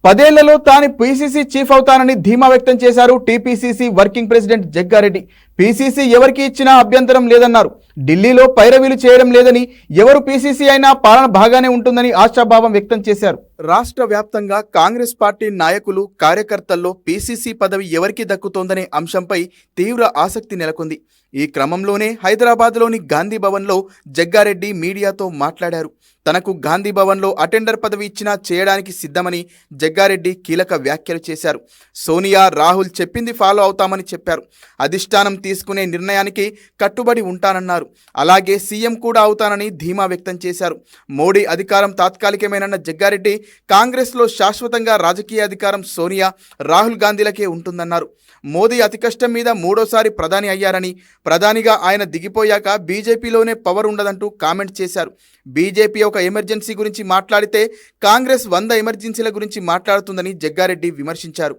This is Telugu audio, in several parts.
10 ఏళ్లలో తాను పీసీసీ చీఫ్ అవుతానని ధీమా వ్యక్తం చేశారు TPCC working president Jagga Reddy. PCC ఎవరికి ఇచ్చినా అభ్యంతరం లేదన్నారు. ఢిల్లీలో పైరవీలు చేయడం లేదని, ఎవరు పీసీసీ అయినా పాలన బాగానే ఉంటుందని ఆశాభావం వ్యక్తం చేశారు. రాష్ట్ర వ్యాప్తంగా కాంగ్రెస్ పార్టీ నాయకులు, కార్యకర్తల్లో పీసీసీ పదవి ఎవరికి దక్కుతోందనే అంశంపై తీవ్ర ఆసక్తి నెలకొంది. ఈ క్రమంలోనే హైదరాబాద్లోని గాంధీ భవన్లో జగ్గారెడ్డి మీడియాతో మాట్లాడారు. తనకు గాంధీ భవన్లో అటెండర్ పదవి ఇచ్చినా చేయడానికి సిద్ధమని జగ్గారెడ్డి కీలక వ్యాఖ్యలు చేశారు. సోనియా, రాహుల్ చెప్పింది ఫాలో అవుతామని చెప్పారు. అధిష్టానం తీసుకునే నిర్ణయానికి కట్టుబడి ఉంటానన్నారు. అలాగే సీఎం కూడా అవుతానని ధీమా వ్యక్తం చేశారు. మోడీ అధికారం తాత్కాలికమేనన్న జగ్గారెడ్డి కాంగ్రెస్లో శాశ్వతంగా రాజకీయ అధికారం సోనియా, రాహుల్ గాంధీలకే ఉంటుందన్నారు. మోదీ అతి కష్టం మీద 3వ సారి ప్రధాని అయ్యారని, ప్రధానిగా ఆయన దిగిపోయాక బీజేపీలోనే పవర్ ఉండదంటూ కామెంట్ చేశారు. బీజేపీ ఒక ఎమర్జెన్సీ గురించి మాట్లాడితే కాంగ్రెస్ 100 ఎమర్జెన్సీల గురించి మాట్లాడుతుందని జగ్గారెడ్డి విమర్శించారు.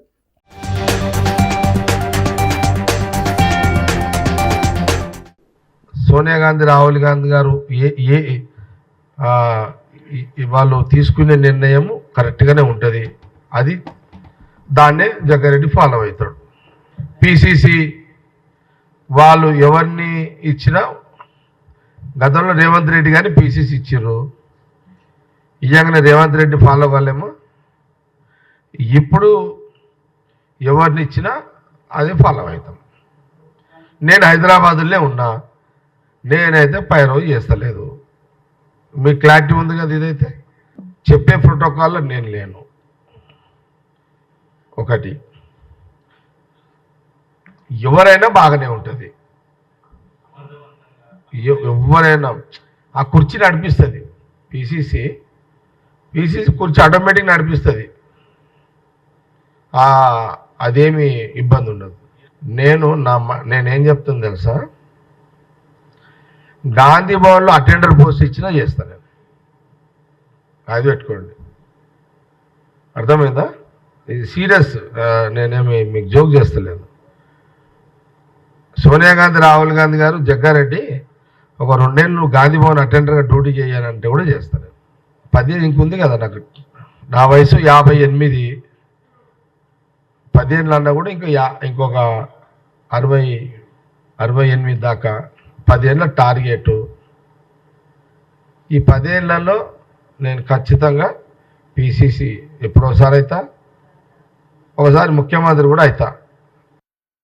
సోనియా గాంధీ, రాహుల్ గాంధీ గారు వాళ్ళు తీసుకునే నిర్ణయం కరెక్ట్గానే ఉంటుంది. అది దాన్నే జగ్గారెడ్డి ఫాలో అవుతాడు. పిసిసి వాళ్ళు ఎవరిని ఇచ్చినా, గతంలో రేవంత్ రెడ్డి గారిని పిసిసి ఇచ్చారు, ఇయ్యంగానే రేవంత్ రెడ్డి ఫాలో కాలేమో. ఇప్పుడు ఎవరిని ఇచ్చినా అదే ఫాలో అవుతాం. నేను హైదరాబాదులో ఉన్నా, నేనైతే పైరవ్ చేస్తలేదు. మీకు క్లారిటీ ఉంది కదా. ఇదైతే చెప్పే ప్రోటోకాల్లో నేను లేను. ఒకటి, ఎవరైనా బాగానే ఉంటుంది. ఎవరైనా ఆ కుర్చీ నడిపిస్తుంది. పిసిసి కుర్చీ ఆటోమేటిక్ నడిపిస్తుంది. అదేమి ఇబ్బంది ఉండదు. నేనేం చెప్తుంది తెలుసా, గాంధీ భవన్లో అటెండర్ పోస్ట్ ఇచ్చినా చేస్తాను నేను. అది పెట్టుకోండి, అర్థమైందా? ఇది సీరియస్, నేనేమి మీకు జోక్ చేస్తలేను. సోనియా గాంధీ, రాహుల్ గాంధీ గారు, జగ్గారెడ్డి ఒక 2 ఏళ్ళు గాంధీ భవన్ అటెండర్గా డ్యూటీ చేయాలంటే కూడా చేస్తాను. 10 ఏళ్ళు ఇంకుంది కదా నాకు. నా వయసు 58. 10 ఏళ్ళు అన్నా కూడా ఇంకొక 68 దాకా 10 ఏళ్ళ టార్గెట్. ఈ 10 ఏళ్లలో నేను ఖచ్చితంగా పిసిసి ఎప్పుడోసారి అవుతా, ఒకసారి ముఖ్యమంత్రి కూడా అవుతా.